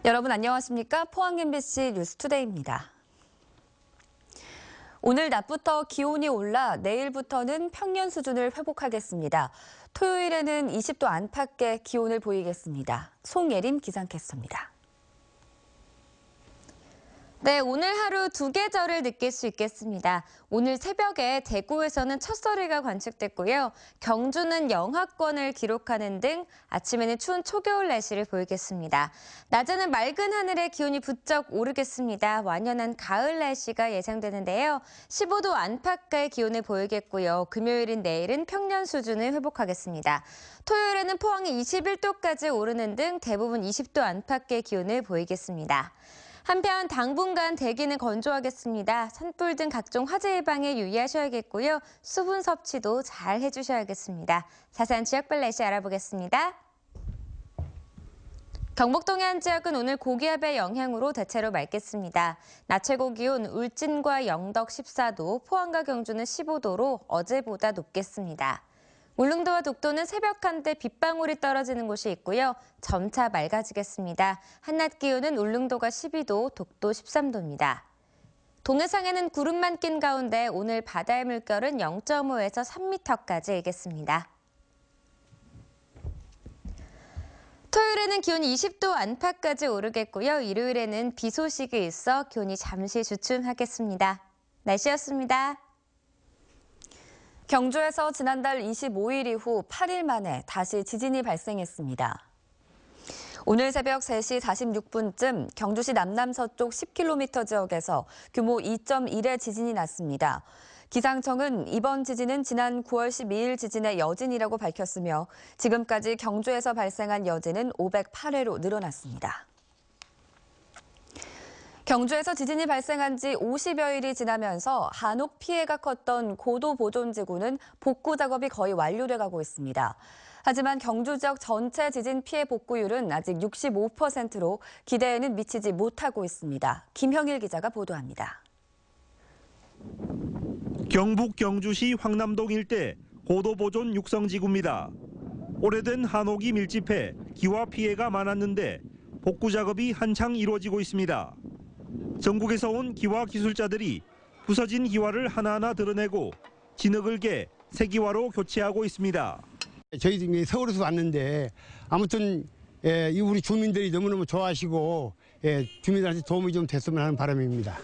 여러분 안녕하십니까? 포항 MBC 뉴스투데이입니다. 오늘 낮부터 기온이 올라 내일부터는 평년 수준을 회복하겠습니다. 토요일에는 20도 안팎의 기온을 보이겠습니다. 송예림 기상캐스터입니다. 네, 오늘 하루 두 계절을 느낄 수 있겠습니다. 오늘 새벽에 대구에서는 첫서리가 관측됐고요. 경주는 영하권을 기록하는 등 아침에는 추운 초겨울 날씨를 보이겠습니다. 낮에는 맑은 하늘에 기온이 부쩍 오르겠습니다. 완연한 가을 날씨가 예상되는데요. 15도 안팎의 기온을 보이겠고요. 금요일인 내일은 평년 수준을 회복하겠습니다. 토요일에는 포항이 21도까지 오르는 등 대부분 20도 안팎의 기온을 보이겠습니다. 한편 당분간 대기는 건조하겠습니다. 산불 등 각종 화재 예방에 유의하셔야겠고요. 수분 섭취도 잘 해주셔야겠습니다. 자세한 지역별 날씨 알아보겠습니다. 경북 동해안 지역은 오늘 고기압의 영향으로 대체로 맑겠습니다. 낮 최고 기온 울진과 영덕 14도, 포항과 경주는 15도로 어제보다 높겠습니다. 울릉도와 독도는 새벽 한때 빗방울이 떨어지는 곳이 있고요. 점차 맑아지겠습니다. 한낮 기온은 울릉도가 12도, 독도 13도입니다. 동해상에는 구름만 낀 가운데 오늘 바다의 물결은 0.5에서 3m까지 일겠습니다. 토요일에는 기온이 20도 안팎까지 오르겠고요. 일요일에는 비 소식이 있어 기온이 잠시 주춤하겠습니다. 날씨였습니다. 경주에서 지난달 25일 이후 8일 만에 다시 지진이 발생했습니다. 오늘 새벽 3시 46분쯤 경주시 남남서쪽 10km 지역에서 규모 2.1의 지진이 났습니다. 기상청은 이번 지진은 지난 9월 12일 지진의 여진이라고 밝혔으며 지금까지 경주에서 발생한 여진은 508회로 늘어났습니다. 경주에서 지진이 발생한 지 50여일이 지나면서 한옥 피해가 컸던 고도보존지구는 복구 작업이 거의 완료돼 가고 있습니다. 하지만 경주 지역 전체 지진 피해 복구율은 아직 65%로 기대에는 미치지 못하고 있습니다. 김형일 기자가 보도합니다. 경북 경주시 황남동 일대 고도보존 육성지구입니다. 오래된 한옥이 밀집해 기와 피해가 많았는데 복구 작업이 한창 이루어지고 있습니다. 전국에서 온 기와 기술자들이 부서진 기와를 하나하나 드러내고 진흙을 깨 새 기와로 교체하고 있습니다. 저희 서울에서 왔는데 아무튼 우리 주민들이 너무너무 좋아하시고 주민들한테 도움이 좀 됐으면 하는 바람입니다.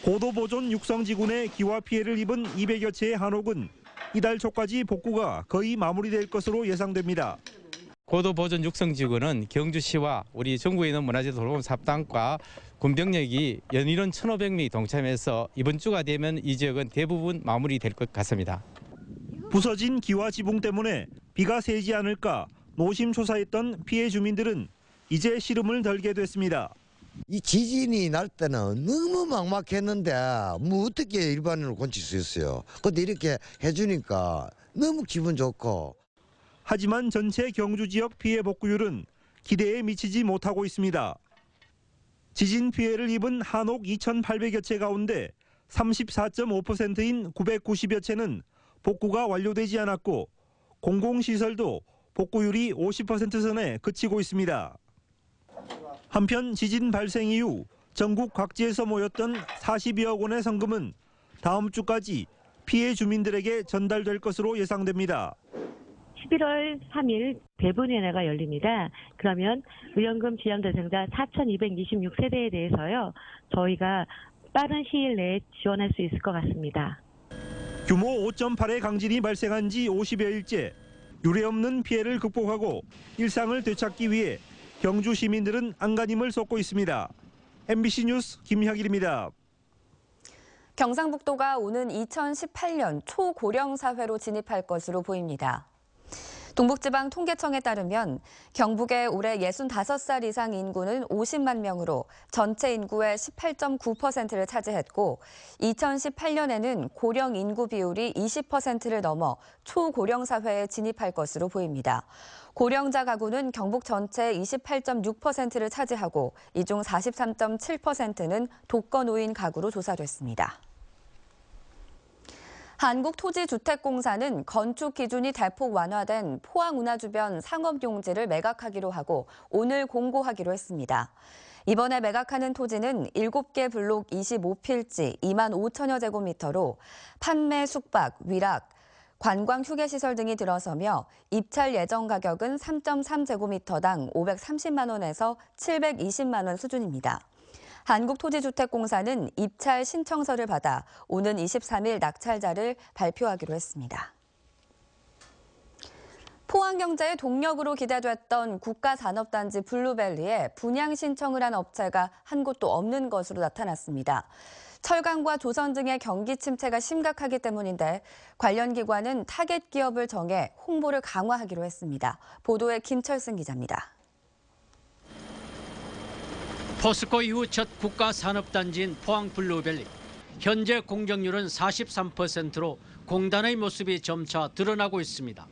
고도보존 육성지구 내 기와 피해를 입은 200여 채의 한옥은 이달 초까지 복구가 거의 마무리될 것으로 예상됩니다. 고도보존 육성지구는 경주시와 우리 전국에 있는 문화재 돌봄 사업단과 군병력이 연인원 1,500명이 동참해서 이번 주가 되면 이 지역은 대부분 마무리될 것 같습니다. 부서진 기와 지붕 때문에 비가 새지 않을까 노심초사했던 피해 주민들은 이제 시름을 덜게 됐습니다. 이 지진이 날 때는 너무 막막했는데 뭐 어떻게 일반인으로 고칠 수 있어요. 근데 이렇게 해주니까 너무 기분 좋고. 하지만 전체 경주 지역 피해 복구율은 기대에 미치지 못하고 있습니다. 지진 피해를 입은 한옥 2,800여 채 가운데 34.5%인 990여 채는 복구가 완료되지 않았고 공공시설도 복구율이 50% 선에 그치고 있습니다. 한편 지진 발생 이후 전국 각지에서 모였던 42억 원의 성금은 다음 주까지 피해 주민들에게 전달될 것으로 예상됩니다. 11월 3일 대분위원회가 열립니다. 그러면 의원금 지원 대상자 4,226세대에 대해서요. 저희가 빠른 시일 내에 지원할 수 있을 것 같습니다. 규모 5.8의 강진이 발생한 지 50여일째 유례없는 피해를 극복하고 일상을 되찾기 위해 경주 시민들은 안간힘을 쏟고 있습니다. MBC 뉴스 김혁일입니다. 경상북도가 오는 2018년 초고령 사회로 진입할 것으로 보입니다. 동북지방통계청에 따르면 경북의 올해 65살 이상 인구는 50만 명으로 전체 인구의 18.9%를 차지했고 2018년에는 고령 인구 비율이 20%를 넘어 초고령 사회에 진입할 것으로 보입니다. 고령자 가구는 경북 전체의 28.6%를 차지하고 이 중 43.7%는 독거노인 가구로 조사됐습니다. 한국토지주택공사는 건축 기준이 대폭 완화된 포항 운하 주변 상업용지를 매각하기로 하고 오늘 공고하기로 했습니다. 이번에 매각하는 토지는 7개 블록 25필지 2만 5천여 제곱미터로 판매, 숙박, 위락, 관광 휴게시설 등이 들어서며 입찰 예정 가격은 3.3제곱미터당 530만 원에서 720만 원 수준입니다. 한국토지주택공사는 입찰 신청서를 받아 오는 23일 낙찰자를 발표하기로 했습니다. 포항경제의 동력으로 기대됐던 국가산업단지 블루밸리에 분양 신청을 한 업체가 한 곳도 없는 것으로 나타났습니다. 철강과 조선 등의 경기 침체가 심각하기 때문인데 관련 기관은 타겟 기업을 정해 홍보를 강화하기로 했습니다. 보도에 김철승 기자입니다. 포스코 이후 첫 국가산업단지인 포항 블루밸리. 현재 공정률은 43%로 공단의 모습이 점차 드러나고 있습니다.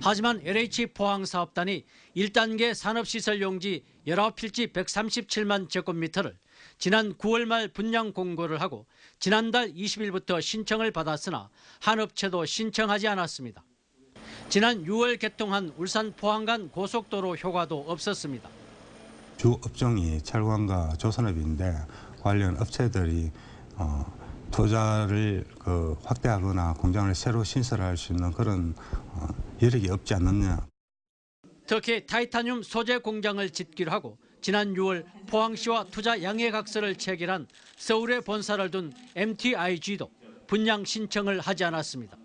하지만 LH 포항사업단이 1단계 산업시설 용지 19필지 137만 제곱미터를 지난 9월 말 분양 공고를 하고 지난달 20일부터 신청을 받았으나 한 업체도 신청하지 않았습니다. 지난 6월 개통한 울산 포항 간 고속도로 효과도 없었습니다. 주 업종이 철강과 조선업인데 관련 업체들이 투자를 확대하거나 공장을 새로 신설할 수 있는 그런 여력이 없지 않느냐. 특히 타이타늄 소재 공장을 짓기로 하고 지난 6월 포항시와 투자 양해각서를 체결한 서울에 본사를 둔 MTIG도 분양 신청을 하지 않았습니다.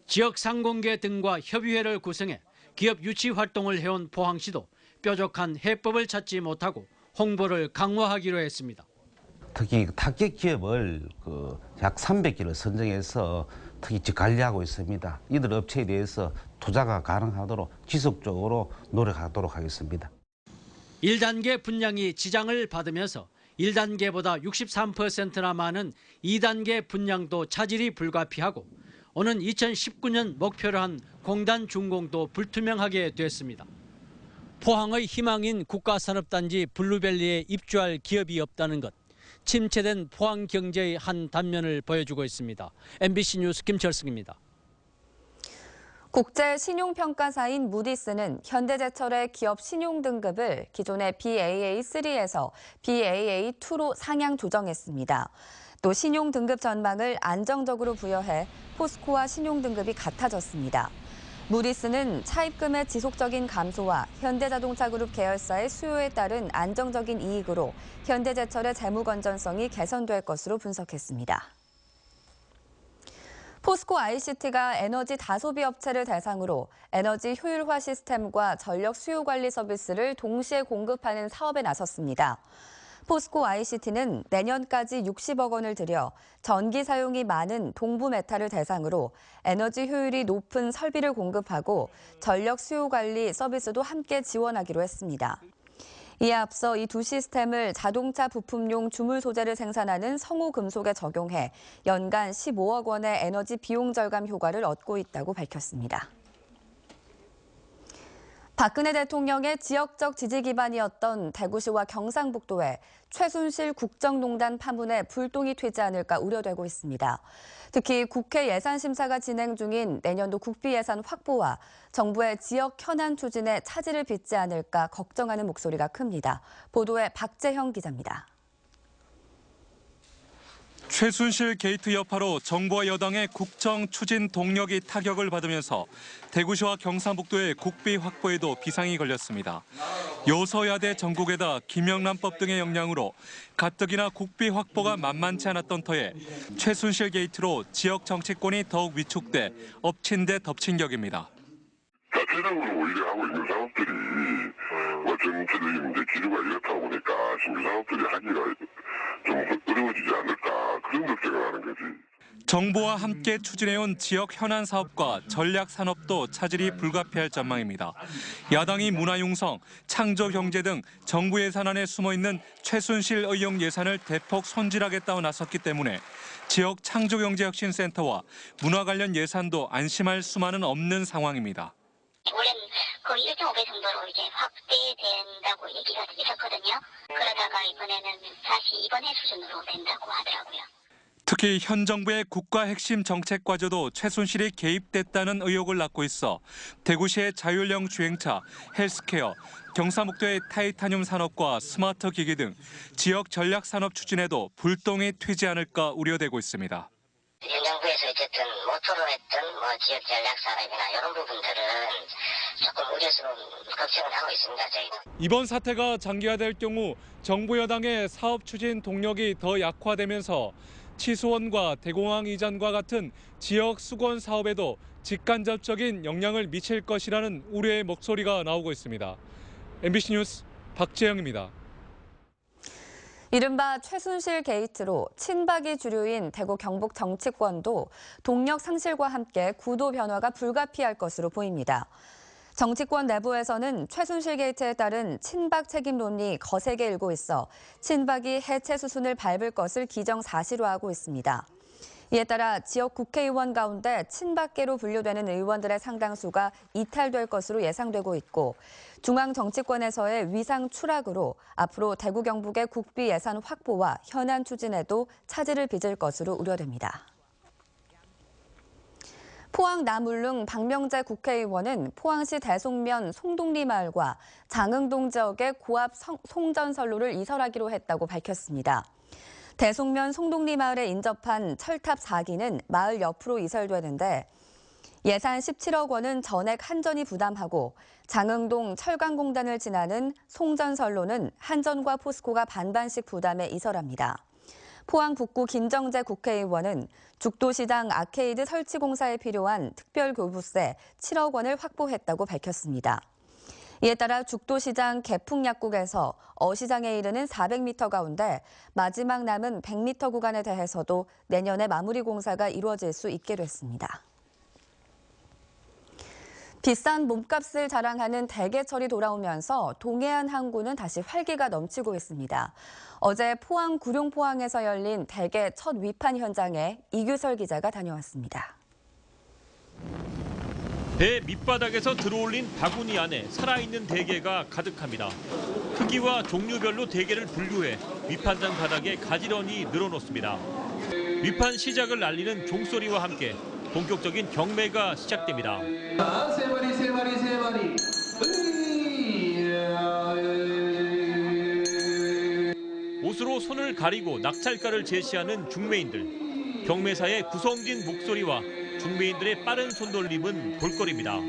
지역 상공계 등과 협의회를 구성해 기업 유치 활동을 해온 포항시도 뾰족한 해법을 찾지 못하고 홍보를 강화하기로 했습니다. 특히 타겟 기업을 약 300개를 선정해서 특히 관리하고 있습니다. 이들 업체에 대해서 투자가 가능하도록 지속적으로 노력하도록 하겠습니다. 1단계 분양이 지장을 받으면서 1단계보다 63%나 많은 2단계 분양도 차질이 불가피하고 오는 2019년 목표로 한 공단 준공도 불투명하게 됐습니다. 포항의 희망인 국가산업단지 블루밸리에 입주할 기업이 없다는 것. 침체된 포항 경제의 한 단면을 보여주고 있습니다. MBC 뉴스 김철승입니다. 국제 신용평가사인 무디스는 현대제철의 기업 신용 등급을 기존의 Baa3에서 Baa2로 상향 조정했습니다. 또 신용 등급 전망을 안정적으로 부여해 포스코와 신용 등급이 같아졌습니다. 무디스는 차입금의 지속적인 감소와 현대자동차그룹 계열사의 수요에 따른 안정적인 이익으로 현대제철의 재무 건전성이 개선될 것으로 분석했습니다. 포스코 ICT가 에너지 다소비 업체를 대상으로 에너지 효율화 시스템과 전력 수요 관리 서비스를 동시에 공급하는 사업에 나섰습니다. 포스코 ICT는 내년까지 60억 원을 들여 전기 사용이 많은 동부 메탈을 대상으로 에너지 효율이 높은 설비를 공급하고 전력 수요 관리 서비스도 함께 지원하기로 했습니다. 이에 앞서 이 두 시스템을 자동차 부품용 주물 소재를 생산하는 성우금속에 적용해 연간 15억 원의 에너지 비용 절감 효과를 얻고 있다고 밝혔습니다. 박근혜 대통령의 지역적 지지 기반이었던 대구시와 경상북도에 최순실 국정농단 파문에 불똥이 튀지 않을까 우려되고 있습니다. 특히 국회 예산심사가 진행 중인 내년도 국비 예산 확보와 정부의 지역 현안 추진에 차질을 빚지 않을까 걱정하는 목소리가 큽니다. 보도에 박재형 기자입니다. 최순실 게이트 여파로 정부와 여당의 국정 추진 동력이 타격을 받으면서 대구시와 경상북도의 국비 확보에도 비상이 걸렸습니다. 여서야대 전국에다 김영란법 등의 영향으로 가뜩이나 국비 확보가 만만치 않았던 터에 최순실 게이트로 지역 정치권이 더욱 위축돼 엎친 데 덮친 격입니다. 자체적으로 오히려 하고 있는 사업들이 전체적인 문제 기류가 이렇다 보니까 신규 사업들이 하기가 좀 어려워지지 않을까 그런 걱정을 하는 거지. 정부와 함께 추진해온 지역 현안 사업과 전략 산업도 차질이 불가피할 전망입니다. 야당이 문화융성, 창조경제 등 정부 예산안에 숨어있는 최순실 의혹 예산을 대폭 손질하겠다고 나섰기 때문에 지역 창조경제혁신센터와 문화 관련 예산도 안심할 수만은 없는 상황입니다. 원래는 거의 1.5배 정도로 이제 확대된다고 얘기가 있었거든요. 그러다가 이번에는 다시 이번에 수준으로 된다고 하더라고요. 특히 현 정부의 국가 핵심 정책과제도 최순실이 개입됐다는 의혹을 낳고 있어 대구시의 자율형 주행차, 헬스케어, 경상북도의 타이타늄 산업과 스마트 기기 등 지역 전략 산업 추진에도 불똥이 튀지 않을까 우려되고 있습니다. 현 정부에서 어쨌든 모토로 했던 지역 전략 산업이나 이런 부분들은 조금 우려스러운 걱정을 하고 있습니다. 저희도. 이번 사태가 장기화될 경우 정부 여당의 사업 추진 동력이 더 약화되면서 치수원과 대공항 이전과 같은 지역 수건 사업에도 직간접적인 영향을 미칠 것이라는 우려의 목소리가 나오고 있습니다. MBC 뉴스 박재영입니다. 이른바 최순실 게이트로 친박이 주류인 대구 경북 정치권도 동력 상실과 함께 구도 변화가 불가피할 것으로 보입니다. 정치권 내부에서는 최순실 게이트에 따른 친박 책임론이 거세게 일고 있어 친박이 해체 수순을 밟을 것을 기정사실화하고 있습니다. 이에 따라 지역 국회의원 가운데 친박계로 분류되는 의원들의 상당수가 이탈될 것으로 예상되고 있고 중앙 정치권에서의 위상 추락으로 앞으로 대구 경북의 국비 예산 확보와 현안 추진에도 차질을 빚을 것으로 우려됩니다. 포항 남울릉 박명재 국회의원은 포항시 대송면 송동리 마을과 장흥동 지역의 고압 송전선로를 이설하기로 했다고 밝혔습니다. 대송면 송동리 마을에 인접한 철탑 4기는 마을 옆으로 이설되는데 예산 17억 원은 전액 한전이 부담하고 장흥동 철강공단을 지나는 송전선로는 한전과 포스코가 반반씩 부담해 이설합니다. 포항 북구 김정재 국회의원은 죽도시장 아케이드 설치 공사에 필요한 특별교부세 7억 원을 확보했다고 밝혔습니다. 이에 따라 죽도시장 개풍약국에서 어시장에 이르는 400m 가운데 마지막 남은 100m 구간에 대해서도 내년에 마무리 공사가 이루어질 수 있게 됐습니다. 비싼 몸값을 자랑하는 대게철이 돌아오면서 동해안 항구는 다시 활기가 넘치고 있습니다. 어제 포항 구룡포항에서 열린 대게 첫 위판 현장에 이규설 기자가 다녀왔습니다. 배 밑바닥에서 들어올린 바구니 안에 살아있는 대게가 가득합니다. 크기와 종류별로 대게를 분류해 위판장 바닥에 가지런히 늘어놓습니다. 위판 시작을 알리는 종소리와 함께 본격적인 경매가 시작됩니다. 세 마리. 옷으로 손을 가리고 낙찰가를 제시하는 중매인들. 경매사의 구성진 목소리와 중매인들의 빠른 손놀림은 볼거리입니다.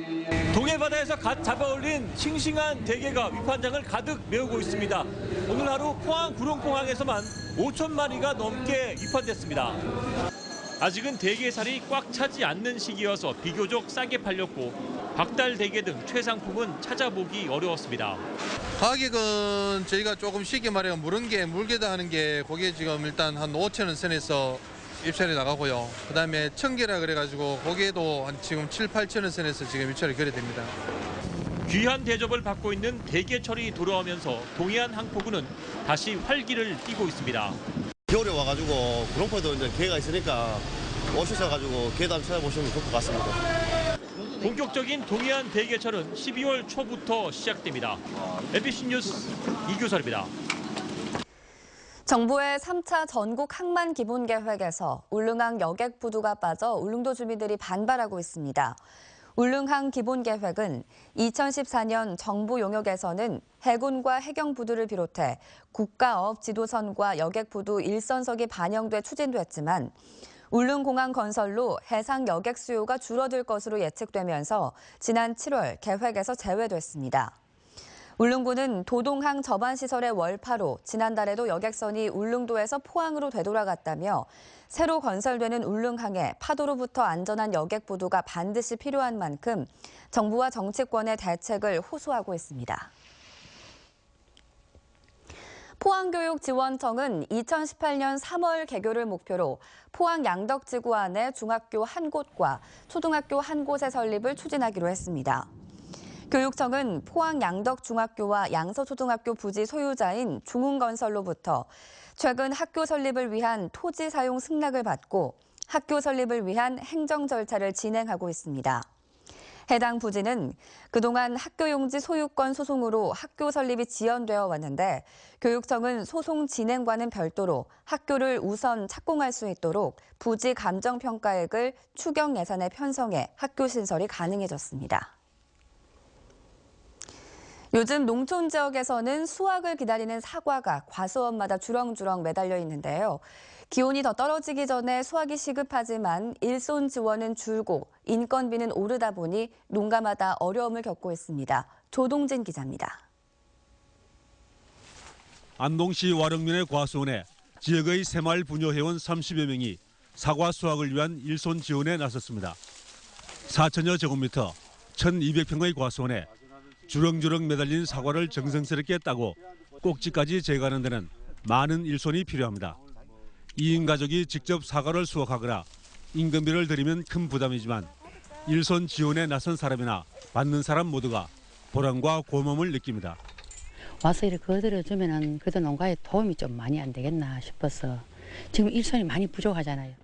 동해바다에서 갓 잡아올린 싱싱한 대게가 위판장을 가득 메우고 있습니다. 오늘 하루 포항 구룡포항에서만 5천 마리가 넘게 위판됐습니다. 아직은 대게살이 꽉 차지 않는 시기여서 비교적 싸게 팔렸고 박달 대게 등 최상품은 찾아보기 어려웠습니다. 가격은 저희가 조금 쉽게 말해 물게다 하는 게 그게 지금 일단 한 5천 원 선에서 입찰이 나가고요. 그다음에 청계라 그래가지고 거기에도 한 지금 7, 8천 원 선에서 지금 입찰이 거래됩니다. 귀한 대접을 받고 있는 대게철이 돌아오면서 동해안 항포구는 다시 활기를 띠고 있습니다. 겨울에 와가지고 구룡포에도 이제 게가 있으니까 오셔가지고 게도 한번 찾아보시면 좋을 것 같습니다. 본격적인 동해안 대게철은 12월 초부터 시작됩니다. MBC 뉴스 이규설입니다. 정부의 3차 전국 항만 기본 계획에서 울릉항 여객 부두가 빠져 울릉도 주민들이 반발하고 있습니다. 울릉항 기본 계획은 2014년 정부 용역에서는 해군과 해경부두를 비롯해 국가어업 지도선과 여객부두 1선석이 반영돼 추진됐지만 울릉공항 건설로 해상 여객 수요가 줄어들 것으로 예측되면서 지난 7월 계획에서 제외됐습니다. 울릉구는 도동항 접안시설의 월파로 지난달에도 여객선이 울릉도에서 포항으로 되돌아갔다며 새로 건설되는 울릉항에 파도로부터 안전한 여객부두가 반드시 필요한 만큼 정부와 정치권의 대책을 호소하고 있습니다. 포항교육지원청은 2018년 3월 개교를 목표로 포항 양덕지구 안에 중학교 한 곳과 초등학교 한 곳의 설립을 추진하기로 했습니다. 교육청은 포항 양덕중학교와 양서초등학교 부지 소유자인 중흥건설로부터 최근 학교 설립을 위한 토지 사용 승낙을 받고 학교 설립을 위한 행정 절차를 진행하고 있습니다. 해당 부지는 그동안 학교용지 소유권 소송으로 학교 설립이 지연되어 왔는데 교육청은 소송 진행과는 별도로 학교를 우선 착공할 수 있도록 부지 감정평가액을 추경 예산에 편성해 학교 신설이 가능해졌습니다. 요즘 농촌 지역에서는 수확을 기다리는 사과가 과수원마다 주렁주렁 매달려 있는데요. 기온이 더 떨어지기 전에 수확이 시급하지만 일손 지원은 줄고 인건비는 오르다 보니 농가마다 어려움을 겪고 있습니다. 조동진 기자입니다. 안동시 와령면의 과수원에 지역의 새마을 부녀회원 30여 명이 사과 수확을 위한 일손 지원에 나섰습니다. 4천여 제곱미터 1,200평의 과수원에 주렁주렁 매달린 사과를 정성스럽게 따고 꼭지까지 제거하는 데는 많은 일손이 필요합니다. 2인 가족이 직접 사과를 수확하거나 인건비를 들이면 큰 부담이지만 일손 지원에 나선 사람이나 받는 사람 모두가 보람과 고마움을 느낍니다. 와서 이렇게 거들어주면 그래도 농가에 도움이 좀 많이 안 되겠나 싶어서 지금 일손이 많이 부족하잖아요.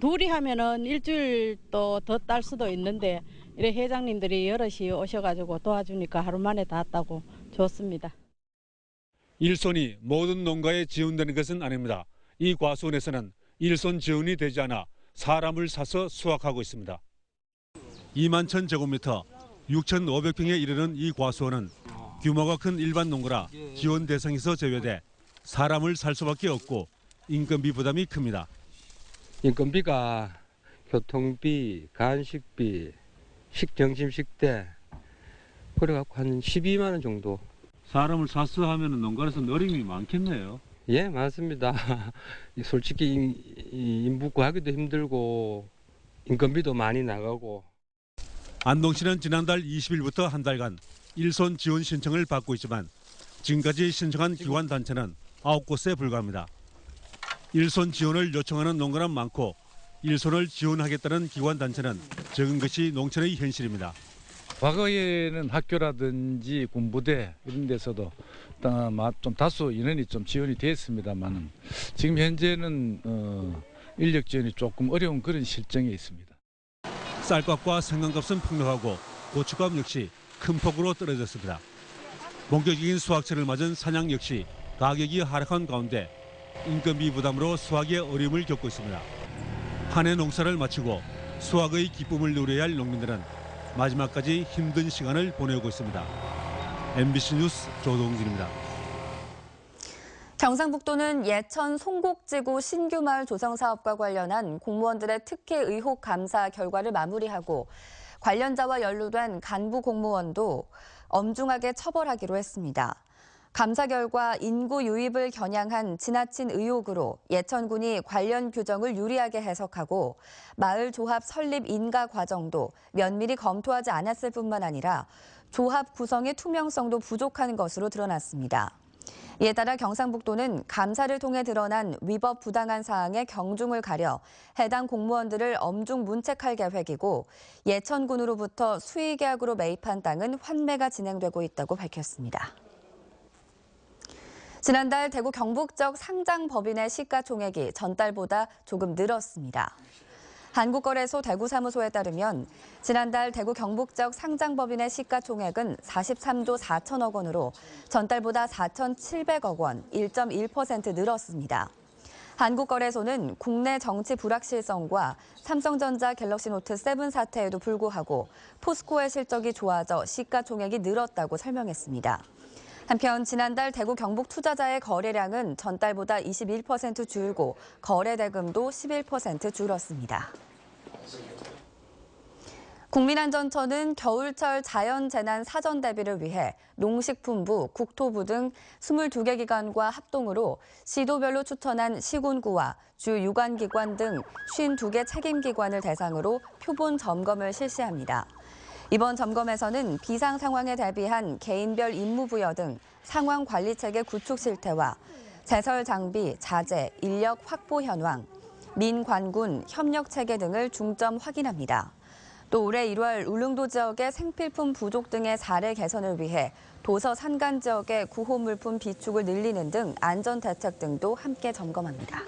둘이 하면은 일주일 또 더 딸 수도 있는데 이래 회장님들이 여럿이 오셔가지고 도와주니까 하루 만에 다 따고 좋습니다. 일손이 모든 농가에 지원되는 것은 아닙니다. 이 과수원에서는 일손 지원이 되지 않아 사람을 사서 수확하고 있습니다. 2만 1,000제곱미터 6,500평에 이르는 이 과수원은 규모가 큰 일반 농가라 지원 대상에서 제외돼 사람을 살 수밖에 없고 인건비 부담이 큽니다. 인건비가 교통비, 간식비, 점심 식대 그래갖고 한 12만 원 정도. 사람을 사서 하면 농가에서 어려움이 많겠네요. 예, 많습니다. 솔직히 인부 구하기도 힘들고 인건비도 많이 나가고. 안동시는 지난달 20일부터 한 달간 일손 지원 신청을 받고 있지만 지금까지 신청한 기관 단체는 9곳에 불과합니다. 일손 지원을 요청하는 농가는 많고 일손을 지원하겠다는 기관 단체는 적은 것이 농촌의 현실입니다. 과거에는 학교라든지 군부대 이런 데서도 좀 다소 인원이 좀 지원이 됐습니다만 지금 현재는 인력 지원이 조금 어려운 그런 실정에 있습니다. 쌀값과 생강값은 폭락하고 고추값 역시 큰 폭으로 떨어졌습니다. 본격적인 수확철을 맞은 사냥 역시 가격이 하락한 가운데 인건비 부담으로 수확에 어려움을 겪고 있습니다. 한 해 농사를 마치고 수확의 기쁨을 누려야 할 농민들은 마지막까지 힘든 시간을 보내고 있습니다. MBC 뉴스 조동진입니다. 경상북도는 예천 송곡지구 신규 마을 조성 사업과 관련한 공무원들의 특혜 의혹 감사 결과를 마무리하고 관련자와 연루된 간부 공무원도 엄중하게 처벌하기로 했습니다. 감사 결과 인구 유입을 겨냥한 지나친 의혹으로 예천군이 관련 규정을 유리하게 해석하고 마을 조합 설립 인가 과정도 면밀히 검토하지 않았을 뿐만 아니라 조합 구성의 투명성도 부족한 것으로 드러났습니다. 이에 따라 경상북도는 감사를 통해 드러난 위법 부당한 사항의 경중을 가려 해당 공무원들을 엄중 문책할 계획이고 예천군으로부터 수의계약으로 매입한 땅은 환매가 진행되고 있다고 밝혔습니다. 지난달 대구 경북적 상장법인의 시가총액이 전달보다 조금 늘었습니다. 한국거래소 대구사무소에 따르면 지난달 대구 경북적 상장법인의 시가총액은 43조 4천억 원으로 전달보다 4,700억 원, 1.1% 늘었습니다. 한국거래소는 국내 정치 불확실성과 삼성전자 갤럭시 노트 7 사태에도 불구하고 포스코의 실적이 좋아져 시가총액이 늘었다고 설명했습니다. 한편 지난달 대구 경북 투자자의 거래량은 전달보다 21% 줄고 거래 대금도 11% 줄었습니다. 국민안전처는 겨울철 자연재난 사전 대비를 위해 농식품부, 국토부 등 22개 기관과 합동으로 시도별로 추천한 시군구와 주 유관기관 등 52개 책임기관을 대상으로 표본 점검을 실시합니다. 이번 점검에서는 비상 상황에 대비한 개인별 임무 부여 등 상황 관리 체계 구축 실태와 제설 장비, 자재, 인력 확보 현황, 민관군 협력 체계 등을 중점 확인합니다. 또 올해 1월 울릉도 지역의 생필품 부족 등의 사례 개선을 위해 도서 산간 지역의 구호 물품 비축을 늘리는 등 안전 대책 등도 함께 점검합니다.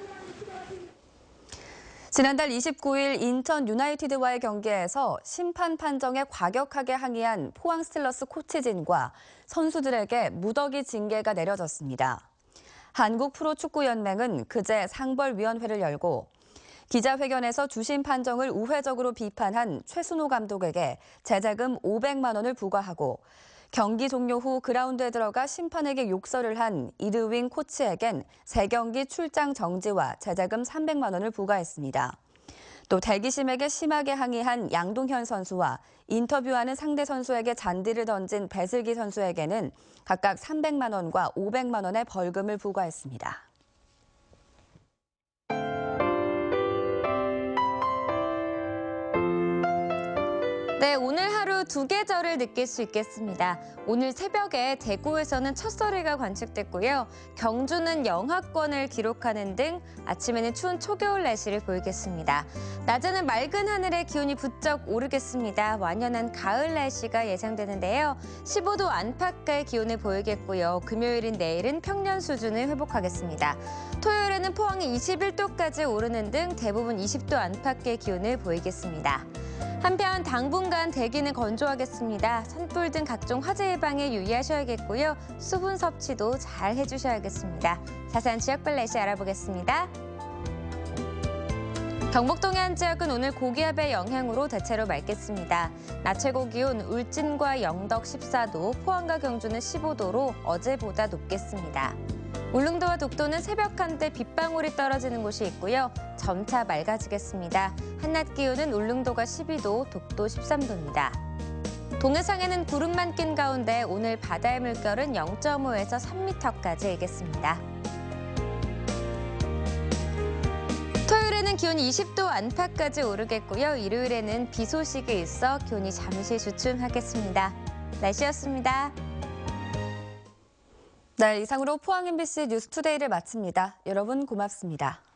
지난달 29일 인천 유나이티드와의 경기에서 심판 판정에 과격하게 항의한 포항 스틸러스 코치진과 선수들에게 무더기 징계가 내려졌습니다. 한국 프로축구연맹은 그제 상벌위원회를 열고 기자회견에서 주심 판정을 우회적으로 비판한 최순호 감독에게 제재금 500만 원을 부과하고 경기 종료 후 그라운드에 들어가 심판에게 욕설을 한 이르윙 코치에겐 3경기 출장 정지와 제재금 300만 원을 부과했습니다. 또 대기심에게 심하게 항의한 양동현 선수와 인터뷰하는 상대 선수에게 잔디를 던진 배슬기 선수에게는 각각 300만 원과 500만 원의 벌금을 부과했습니다. 네, 오늘 하루 2계절을 느낄 수 있겠습니다. 오늘 새벽에 대구에서는 첫서리가 관측됐고요. 경주는 영하권을 기록하는 등 아침에는 추운 초겨울 날씨를 보이겠습니다. 낮에는 맑은 하늘에 기온이 부쩍 오르겠습니다. 완연한 가을 날씨가 예상되는데요. 15도 안팎의 기온을 보이겠고요. 금요일인 내일은 평년 수준을 회복하겠습니다. 토요일에는 포항이 21도까지 오르는 등 대부분 20도 안팎의 기온을 보이겠습니다. 한편 당분간 대기는 건조하겠습니다. 산불 등 각종 화재 예방에 유의하셔야겠고요. 수분 섭취도 잘 해주셔야겠습니다. 자세한 지역별 날씨 알아보겠습니다. 경북 동해안 지역은 오늘 고기압의 영향으로 대체로 맑겠습니다. 낮 최고 기온 울진과 영덕 14도, 포항과 경주는 15도로 어제보다 높겠습니다. 울릉도와 독도는 새벽 한때 빗방울이 떨어지는 곳이 있고요. 점차 맑아지겠습니다. 한낮 기온은 울릉도가 12도, 독도 13도입니다. 동해상에는 구름만 낀 가운데 오늘 바다의 물결은 0.5에서 3m까지 일겠습니다. 토요일에는 기온이 20도 안팎까지 오르겠고요. 일요일에는 비 소식이 있어 기온이 잠시 주춤하겠습니다. 날씨였습니다. 네, 이상으로 포항 MBC 뉴스투데이를 마칩니다. 여러분 고맙습니다.